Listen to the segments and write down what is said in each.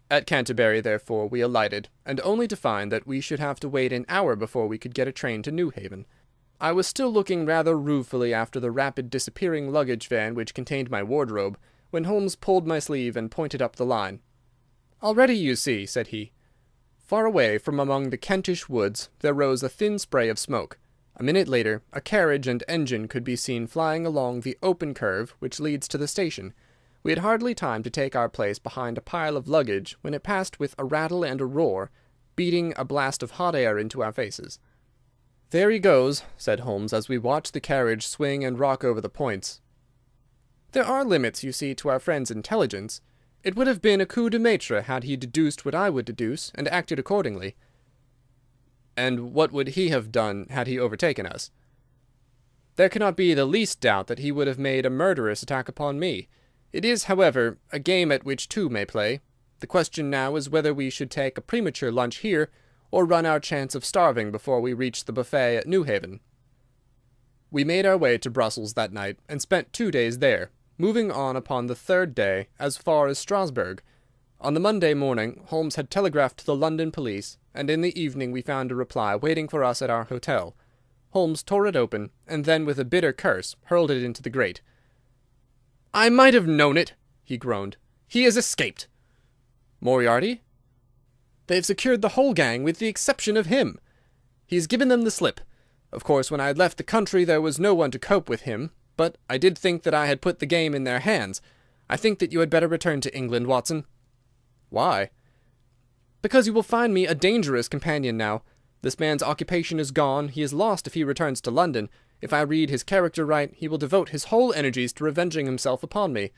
At Canterbury, therefore, we alighted, and only to find that we should have to wait an hour before we could get a train to Newhaven. I was still looking rather ruefully after the rapid disappearing luggage van which contained my wardrobe, when Holmes pulled my sleeve and pointed up the line. "Already, you see," said he. Far away from among the Kentish woods there rose a thin spray of smoke. A minute later a carriage and engine could be seen flying along the open curve which leads to the station. We had hardly time to take our place behind a pile of luggage when it passed with a rattle and a roar, beating a blast of hot air into our faces. "There he goes," said Holmes, as we watched the carriage swing and rock over the points. "There are limits, you see, to our friend's intelligence. It would have been a coup de maître had he deduced what I would deduce, and acted accordingly." "And what would he have done had he overtaken us?" "There cannot be the least doubt that he would have made a murderous attack upon me. It is, however, a game at which two may play. The question now is whether we should take a premature lunch here, or run our chance of starving before we reach the buffet at Newhaven. We made our way to Brussels that night, and spent 2 days there, moving on upon the third day as far as Strasbourg. On the Monday morning Holmes had telegraphed to the London police, and in the evening we found a reply waiting for us at our hotel. Holmes tore it open, and then with a bitter curse hurled it into the grate. "I might have known it," he groaned. "He has escaped." "Moriarty?" "They've secured the whole gang with the exception of him. He's given them the slip. Of course, when I had left the country there was no one to cope with him, but I did think that I had put the game in their hands. I think that you had better return to England, Watson." "Why?" "Because you will find me a dangerous companion now. This man's occupation is gone. He is lost if he returns to London. If I read his character right, he will devote his whole energies to revenging himself upon me.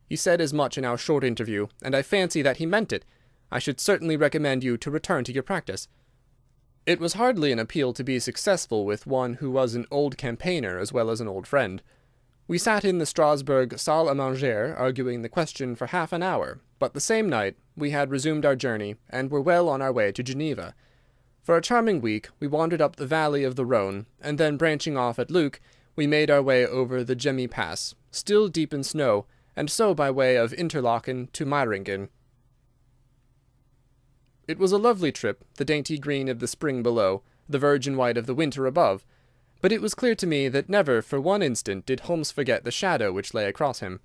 He said as much in our short interview, and I fancy that he meant it. I should certainly recommend you to return to your practice." It was hardly an appeal to be successful with one who was an old campaigner as well as an old friend. We sat in the Strasbourg salle à manger arguing the question for half an hour, but the same night we had resumed our journey, and were well on our way to Geneva. For a charming week we wandered up the valley of the Rhone, and then branching off at Luc, we made our way over the Gemmi Pass, still deep in snow, and so by way of Interlaken to Meiringen. It was a lovely trip, the dainty green of the spring below, the virgin white of the winter above, but it was clear to me that never for one instant did Holmes forget the shadow which lay across him.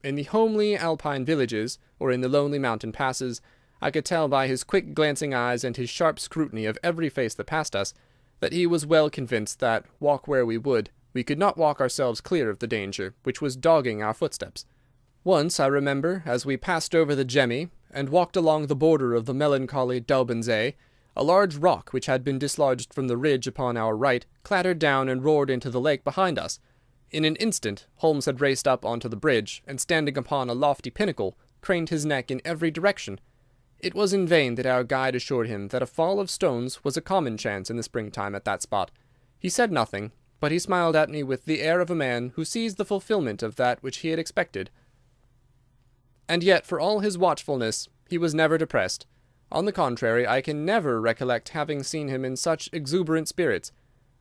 In the homely Alpine villages, or in the lonely mountain passes, I could tell by his quick glancing eyes and his sharp scrutiny of every face that passed us, that he was well convinced that, walk where we would, we could not walk ourselves clear of the danger which was dogging our footsteps. Once, I remember, as we passed over the Gemmi, and walked along the border of the melancholy Daubensee, a large rock which had been dislodged from the ridge upon our right clattered down and roared into the lake behind us. In an instant Holmes had raced up onto the bridge, and standing upon a lofty pinnacle, craned his neck in every direction. It was in vain that our guide assured him that a fall of stones was a common chance in the springtime at that spot. He said nothing, but he smiled at me with the air of a man who sees the fulfilment of that which he had expected. And yet, for all his watchfulness, he was never depressed. On the contrary, I can never recollect having seen him in such exuberant spirits.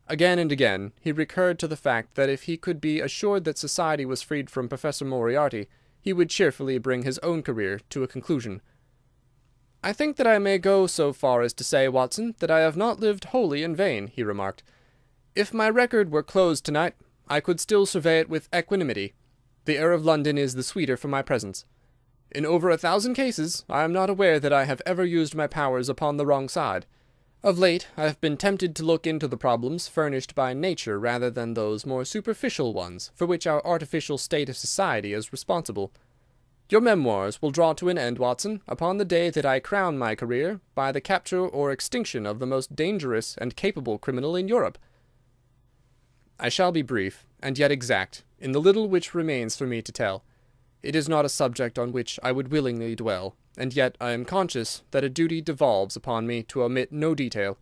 Again and again he recurred to the fact that if he could be assured that society was freed from Professor Moriarty, he would cheerfully bring his own career to a conclusion. "I think that I may go so far as to say, Watson, that I have not lived wholly in vain," he remarked. "If my record were closed tonight, I could still survey it with equanimity. The air of London is the sweeter for my presence. In over 1,000 cases I am not aware that I have ever used my powers upon the wrong side. Of late I have been tempted to look into the problems furnished by nature rather than those more superficial ones for which our artificial state of society is responsible. Your memoirs will draw to an end, Watson, upon the day that I crown my career by the capture or extinction of the most dangerous and capable criminal in Europe. I shall be brief, and yet exact, in the little which remains for me to tell. It is not a subject on which I would willingly dwell, and yet I am conscious that a duty devolves upon me to omit no detail.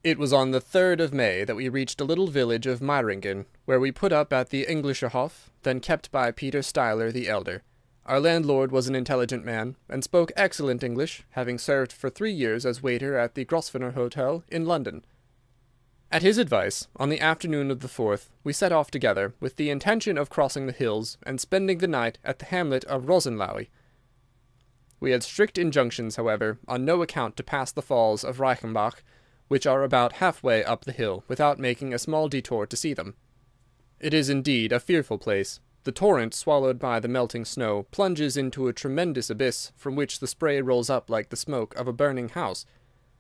It was on the 3rd of May that we reached a little village of Meiringen, where we put up at the Englischer Hof, then kept by Peter Stuyler the elder. Our landlord was an intelligent man, and spoke excellent English, having served for 3 years as waiter at the Grosvenor Hotel in London. At his advice, on the afternoon of the 4th, we set off together, with the intention of crossing the hills and spending the night at the hamlet of Rosenlaui. We had strict injunctions, however, on no account to pass the falls of Reichenbach, which are about half-way up the hill, without making a small detour to see them. It is indeed a fearful place. The torrent, swallowed by the melting snow, plunges into a tremendous abyss, from which the spray rolls up like the smoke of a burning house.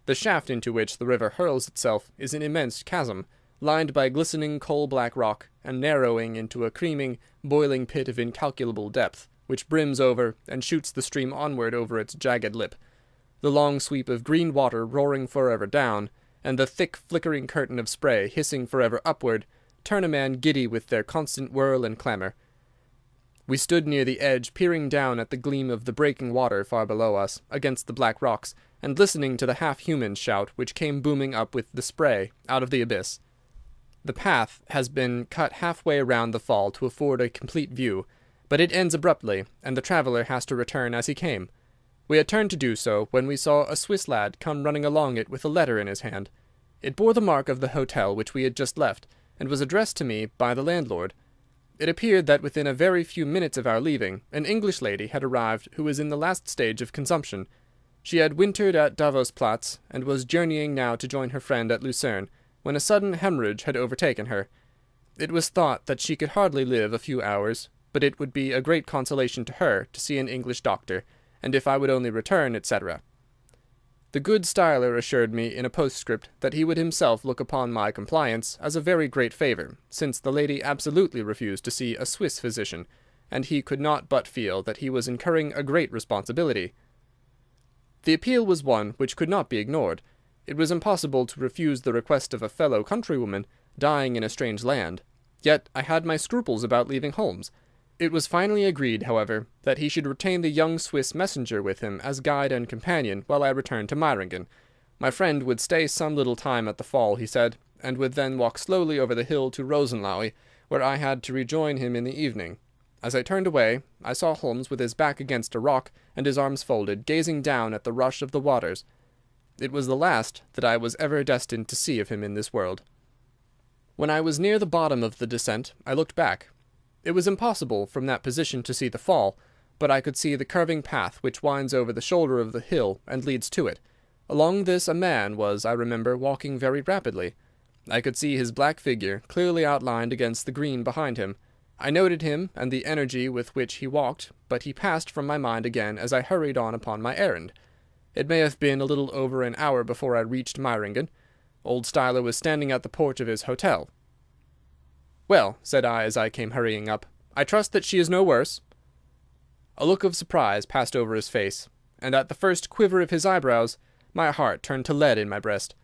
The shaft into which the river hurls itself is an immense chasm, lined by glistening coal-black rock, and narrowing into a creaming, boiling pit of incalculable depth, which brims over and shoots the stream onward over its jagged lip. The long sweep of green water roaring forever down, and the thick flickering curtain of spray hissing forever upward, turn a man giddy with their constant whirl and clamour. We stood near the edge, peering down at the gleam of the breaking water far below us, against the black rocks, and listening to the half-human shout which came booming up with the spray out of the abyss. The path has been cut half-way round the fall to afford a complete view, but it ends abruptly, and the traveller has to return as he came. We had turned to do so, when we saw a Swiss lad come running along it with a letter in his hand. It bore the mark of the hotel which we had just left, and was addressed to me by the landlord. It appeared that within a very few minutes of our leaving, an English lady had arrived who was in the last stage of consumption. She had wintered at Davos-Platz, and was journeying now to join her friend at Lucerne, when a sudden hemorrhage had overtaken her. It was thought that she could hardly live a few hours, but it would be a great consolation to her to see an English doctor, and if I would only return, etc. The good Styler assured me in a postscript that he would himself look upon my compliance as a very great favour, since the lady absolutely refused to see a Swiss physician, and he could not but feel that he was incurring a great responsibility. The appeal was one which could not be ignored. It was impossible to refuse the request of a fellow countrywoman, dying in a strange land. Yet I had my scruples about leaving Holmes. It was finally agreed, however, that he should retain the young Swiss messenger with him as guide and companion while I returned to Meiringen. My friend would stay some little time at the fall, he said, and would then walk slowly over the hill to Rosenlaui, where I had to rejoin him in the evening. As I turned away, I saw Holmes with his back against a rock and his arms folded, gazing down at the rush of the waters. It was the last that I was ever destined to see of him in this world. When I was near the bottom of the descent, I looked back. It was impossible from that position to see the fall, but I could see the curving path which winds over the shoulder of the hill and leads to it. Along this a man was, I remember, walking very rapidly. I could see his black figure clearly outlined against the green behind him. I noted him and the energy with which he walked, but he passed from my mind again as I hurried on upon my errand. It may have been a little over an hour before I reached Meiringen. Old Styler was standing at the porch of his hotel. "Well," said I as I came hurrying up, "I trust that she is no worse." A look of surprise passed over his face, and at the first quiver of his eyebrows my heart turned to lead in my breast.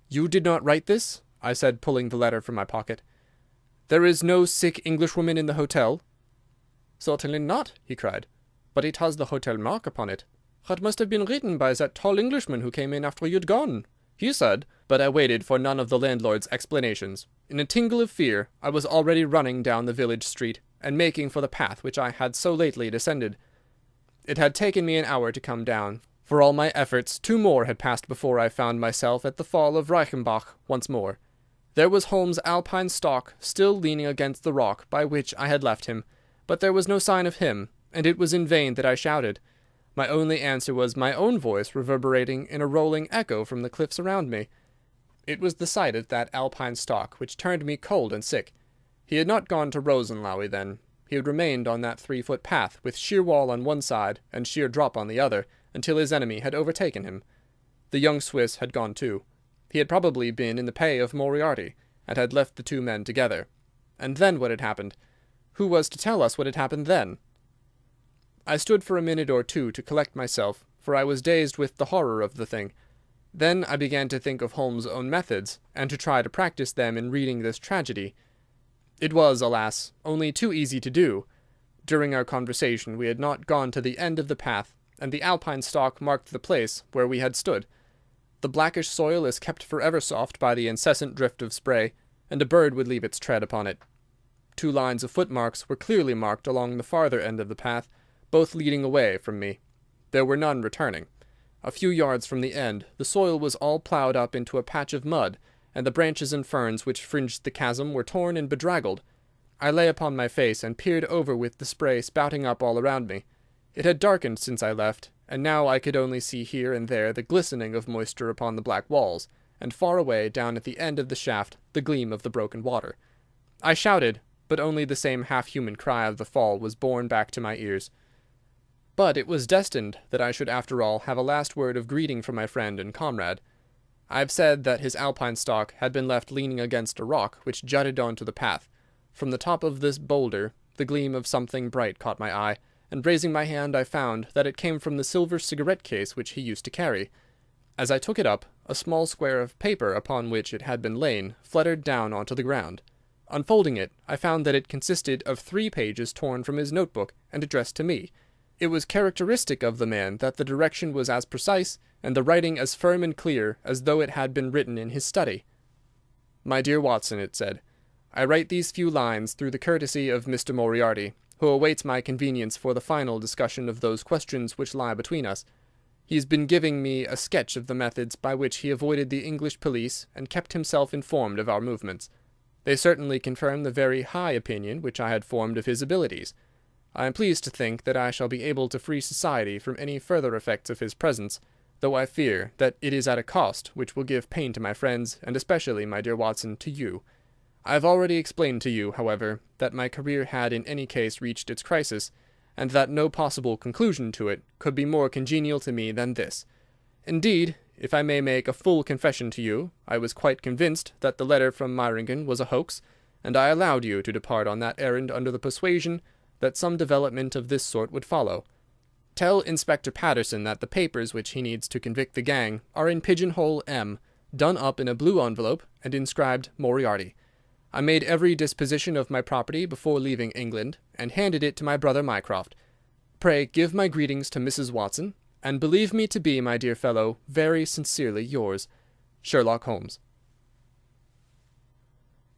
"You did not write this?" I said, pulling the letter from my pocket. "There is no sick Englishwoman in the hotel?" "Certainly not," he cried. "But it has the hotel mark upon it. It must have been written by that tall Englishman who came in after you'd gone. He said—" But I waited for none of the landlord's explanations. In a tingle of fear, I was already running down the village street, and making for the path which I had so lately descended. It had taken me an hour to come down. For all my efforts, 2 more had passed before I found myself at the fall of Reichenbach once more. There was Holmes' alpine stock still leaning against the rock by which I had left him, but there was no sign of him, and it was in vain that I shouted. My only answer was my own voice reverberating in a rolling echo from the cliffs around me. It was the sight of that alpine stock which turned me cold and sick. He had not gone to Rosenlaui then. He had remained on that 3-foot path, with sheer wall on one side and sheer drop on the other, until his enemy had overtaken him. The young Swiss had gone too. He had probably been in the pay of Moriarty, and had left the 2 men together. And then what had happened? Who was to tell us what had happened then? I stood for a minute or 2 to collect myself, for I was dazed with the horror of the thing. Then I began to think of Holmes' own methods, and to try to practice them in reading this tragedy. It was, alas, only too easy to do. During our conversation we had not gone to the end of the path, and the alpine stalk marked the place where we had stood. The blackish soil is kept forever soft by the incessant drift of spray, and a bird would leave its tread upon it. 2 lines of footmarks were clearly marked along the farther end of the path, both leading away from me. There were none returning. A few yards from the end, the soil was all ploughed up into a patch of mud, and the branches and ferns which fringed the chasm were torn and bedraggled. I lay upon my face and peered over with the spray spouting up all around me. It had darkened since I left, and now I could only see here and there the glistening of moisture upon the black walls, and far away, down at the end of the shaft, the gleam of the broken water. I shouted, but only the same half-human cry of the fall was borne back to my ears. But it was destined that I should after all have a last word of greeting from my friend and comrade. I have said that his alpine stock had been left leaning against a rock which jutted on to the path. From the top of this boulder the gleam of something bright caught my eye, and raising my hand I found that it came from the silver cigarette-case which he used to carry. As I took it up, a small square of paper upon which it had been lain fluttered down onto the ground. Unfolding it, I found that it consisted of 3 pages torn from his notebook and addressed to me. It was characteristic of the man that the direction was as precise and the writing as firm and clear as though it had been written in his study. "My dear Watson," it said, "I write these few lines through the courtesy of Mr. Moriarty, who awaits my convenience for the final discussion of those questions which lie between us. He has been giving me a sketch of the methods by which he avoided the English police and kept himself informed of our movements. They certainly confirm the very high opinion which I had formed of his abilities. I am pleased to think that I shall be able to free society from any further effects of his presence, though I fear that it is at a cost which will give pain to my friends, and especially, my dear Watson, to you. I have already explained to you, however, that my career had in any case reached its crisis, and that no possible conclusion to it could be more congenial to me than this. Indeed, if I may make a full confession to you, I was quite convinced that the letter from Meiringen was a hoax, and I allowed you to depart on that errand under the persuasion that some development of this sort would follow. Tell Inspector Patterson that the papers which he needs to convict the gang are in pigeonhole M, done up in a blue envelope, and inscribed Moriarty. I made every disposition of my property before leaving England, and handed it to my brother Mycroft. Pray give my greetings to Mrs. Watson, and believe me to be, my dear fellow, very sincerely yours, Sherlock Holmes."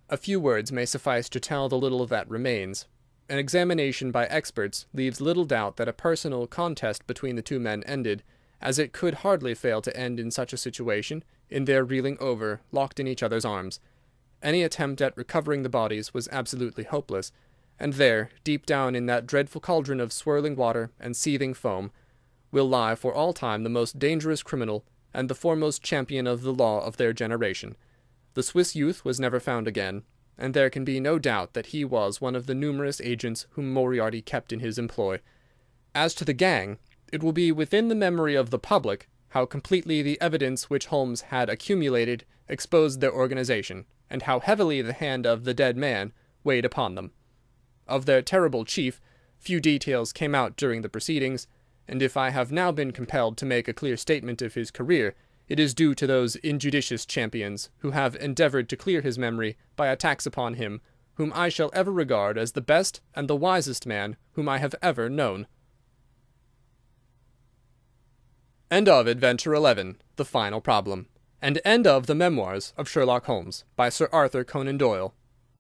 A few words may suffice to tell the little that remains. An examination by experts leaves little doubt that a personal contest between the 2 men ended, as it could hardly fail to end in such a situation, in their reeling over, locked in each other's arms. Any attempt at recovering the bodies was absolutely hopeless, and there, deep down in that dreadful cauldron of swirling water and seething foam, will lie for all time the most dangerous criminal and the foremost champion of the law of their generation. The Swiss youth was never found again, and there can be no doubt that he was one of the numerous agents whom Moriarty kept in his employ. As to the gang, it will be within the memory of the public how completely the evidence which Holmes had accumulated exposed their organization, and how heavily the hand of the dead man weighed upon them. Of their terrible chief, few details came out during the proceedings, and if I have now been compelled to make a clear statement of his career, it is due to those injudicious champions who have endeavoured to clear his memory by attacks upon him, whom I shall ever regard as the best and the wisest man whom I have ever known. End of Adventure 11, The Final Problem, and end of the Memoirs of Sherlock Holmes, by Sir Arthur Conan Doyle.